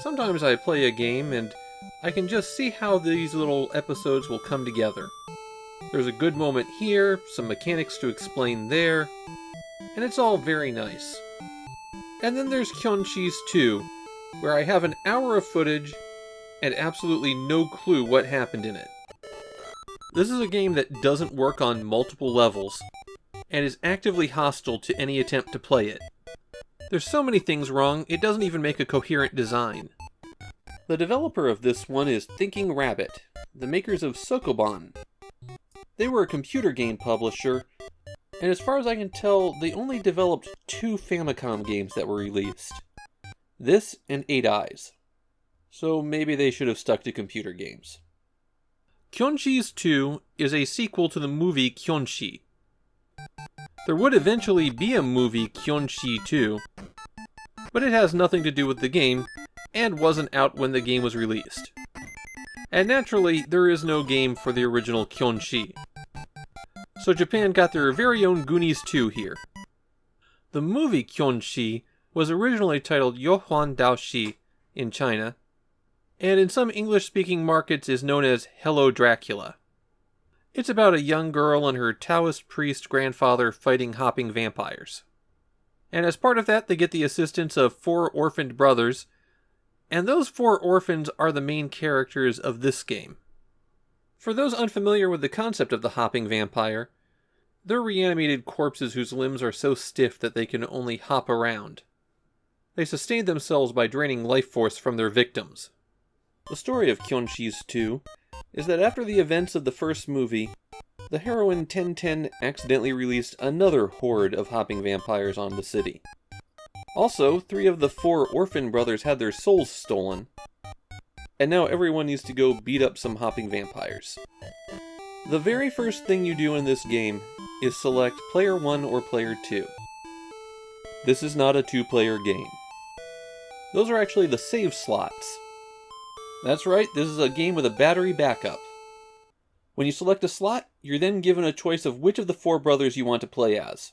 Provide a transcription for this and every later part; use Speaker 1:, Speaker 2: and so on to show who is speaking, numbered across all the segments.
Speaker 1: Sometimes I play a game and I can just see how these little episodes will come together. There's a good moment here, some mechanics to explain there, and it's all very nice. And then there's Kyonshis 2, where I have an hour of footage and absolutely no clue what happened in it. This is a game that doesn't work on multiple levels, and is actively hostile to any attempt to play it. There's so many things wrong, it doesn't even make a coherent design. The developer of this one is Thinking Rabbit, the makers of Sokoban. They were a computer game publisher, and as far as I can tell, they only developed 2 Famicom games that were released. This and 8 Eyes. So maybe they should have stuck to computer games. Kyonshis 2 is a sequel to the movie Kyonshi. There would eventually be a movie Kyonshi 2, but it has nothing to do with the game, and wasn't out when the game was released. And naturally, there is no game for the original Kyonshi. So Japan got their very own Goonies 2 here. The movie Kyonshi was originally titled Yohuan Daoshi in China, and in some English-speaking markets is known as Hello Dracula. It's about a young girl and her Taoist priest grandfather fighting hopping vampires. And as part of that, they get the assistance of 4 orphaned brothers, and those 4 orphans are the main characters of this game. For those unfamiliar with the concept of the hopping vampire, they're reanimated corpses whose limbs are so stiff that they can only hop around. They sustain themselves by draining life force from their victims. The story of Kyonshis 2 is that after the events of the first movie, the heroine 1010 accidentally released another horde of hopping vampires on the city. Also, 3 of the 4 orphan brothers had their souls stolen, and now everyone needs to go beat up some hopping vampires. The very first thing you do in this game is select player 1 or player 2. This is not a 2-player game. Those are actually the save slots. That's right, this is a game with a battery backup. When you select a slot, you're then given a choice of which of the 4 brothers you want to play as.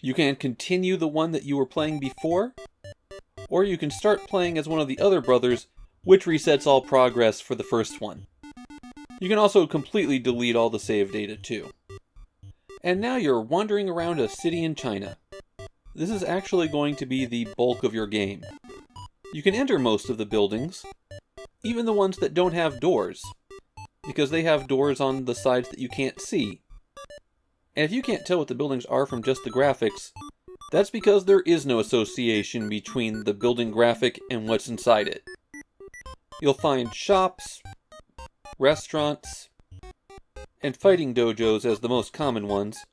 Speaker 1: You can continue the one that you were playing before, or you can start playing as one of the other brothers, which resets all progress for the first one. You can also completely delete all the save data too. And now you're wandering around a city in China. This is actually going to be the bulk of your game. You can enter most of the buildings, even the ones that don't have doors, because they have doors on the sides that you can't see. And if you can't tell what the buildings are from just the graphics, that's because there is no association between the building graphic and what's inside it. You'll find shops, restaurants, and fighting dojos as the most common ones.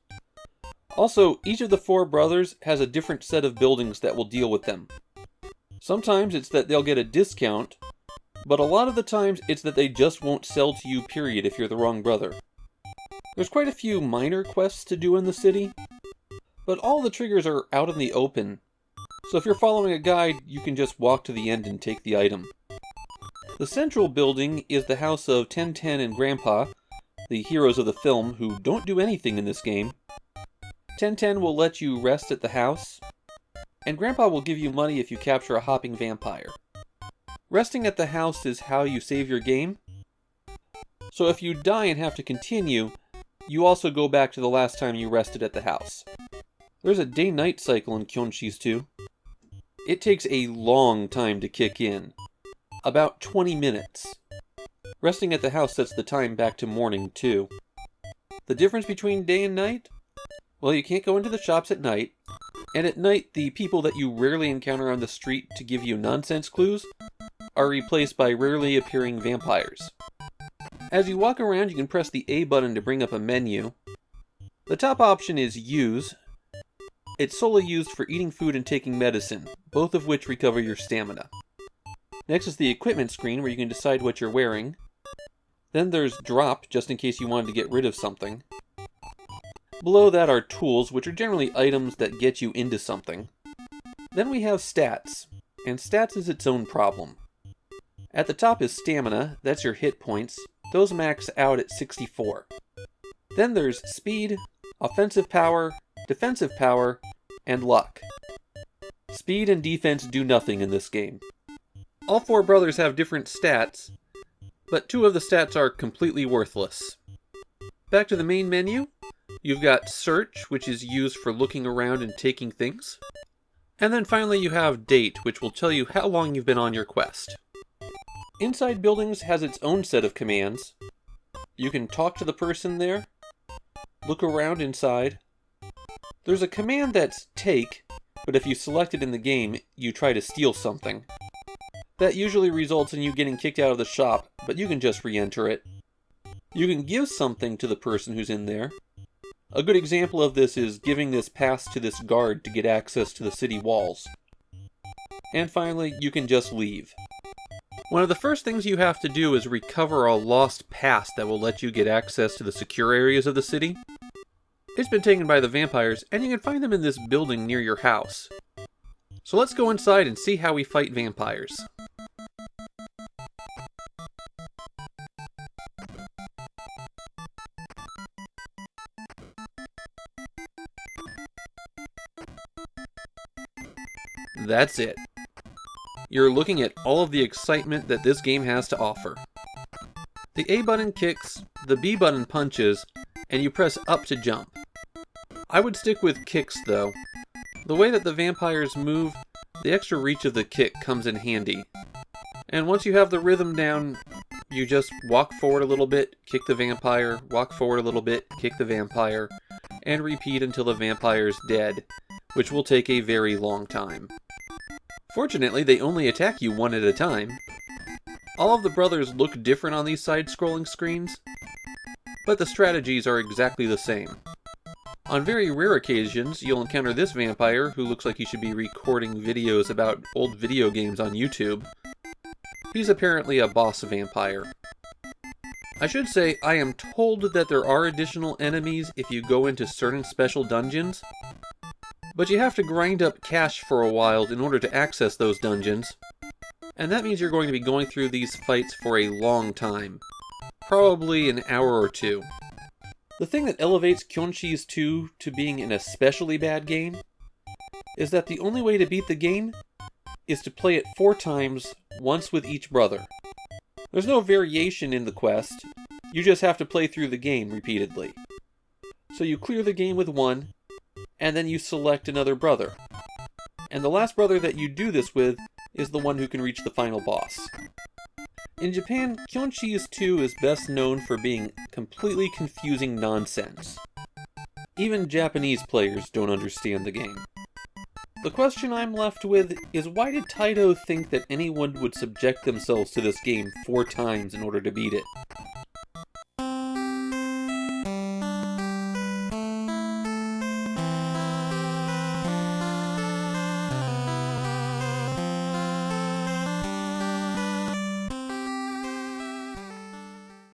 Speaker 1: Also, each of the 4 brothers has a different set of buildings that will deal with them. Sometimes it's that they'll get a discount, but a lot of the times it's that they just won't sell to you, period, if you're the wrong brother. There's quite a few minor quests to do in the city, but all the triggers are out in the open, so if you're following a guide, you can just walk to the end and take the item. The central building is the house of 1010 and Grandpa, the heroes of the film who don't do anything in this game. 1010 will let you rest at the house, and Grandpa will give you money if you capture a hopping vampire. Resting at the house is how you save your game, so if you die and have to continue, you also go back to the last time you rested at the house. There's a day-night cycle in Kyonshis 2. It takes a long time to kick in, about 20 minutes. Resting at the house sets the time back to morning, too. The difference between day and night? Well, you can't go into the shops at night, and at night the people that you rarely encounter on the street to give you nonsense clues are replaced by rarely appearing vampires. As you walk around, you can press the A button to bring up a menu. The top option is Use. It's solely used for eating food and taking medicine, both of which recover your stamina. Next is the equipment screen, where you can decide what you're wearing. Then there's Drop, just in case you wanted to get rid of something. Below that are Tools, which are generally items that get you into something. Then we have Stats, and Stats is its own problem. At the top is Stamina, that's your hit points. Those max out at 64. Then there's Speed, Offensive Power, Defensive Power, and Luck. Speed and defense do nothing in this game. All four brothers have different stats, but two of the stats are completely worthless. Back to the main menu, you've got Search, which is used for looking around and taking things. And then finally you have Date, which will tell you how long you've been on your quest. Inside Buildings has its own set of commands. You can talk to the person there, look around inside. There's a command that's Take, but if you select it in the game, you try to steal something. That usually results in you getting kicked out of the shop, but you can just re-enter it. You can give something to the person who's in there. A good example of this is giving this pass to this guard to get access to the city walls. And finally, you can just leave. One of the first things you have to do is recover a lost pass that will let you get access to the secure areas of the city. It's been taken by the vampires, and you can find them in this building near your house. So let's go inside and see how we fight vampires. That's it. You're looking at all of the excitement that this game has to offer. The A button kicks, the B button punches, and you press up to jump. I would stick with kicks though. The way that the vampires move, the extra reach of the kick comes in handy. And once you have the rhythm down, you just walk forward a little bit, kick the vampire, walk forward a little bit, kick the vampire, and repeat until the vampire's dead, which will take a very long time. Fortunately, they only attack you one at a time. All of the brothers look different on these side-scrolling screens, but the strategies are exactly the same. On very rare occasions, you'll encounter this vampire who looks like he should be recording videos about old video games on YouTube. He's apparently a boss vampire. I should say, I am told that there are additional enemies if you go into certain special dungeons, but you have to grind up cash for a while in order to access those dungeons, and that means you're going to be going through these fights for a long time, probably an hour or two. The thing that elevates Kyonshis 2 to being an especially bad game is that the only way to beat the game is to play it 4 times, once with each brother. There's no variation in the quest, you just have to play through the game repeatedly. So you clear the game with one, and then you select another brother. And the last brother that you do this with is the one who can reach the final boss. In Japan, Kyonshis 2 is best known for being completely confusing nonsense. Even Japanese players don't understand the game. The question I'm left with is, why did Taito think that anyone would subject themselves to this game 4 times in order to beat it?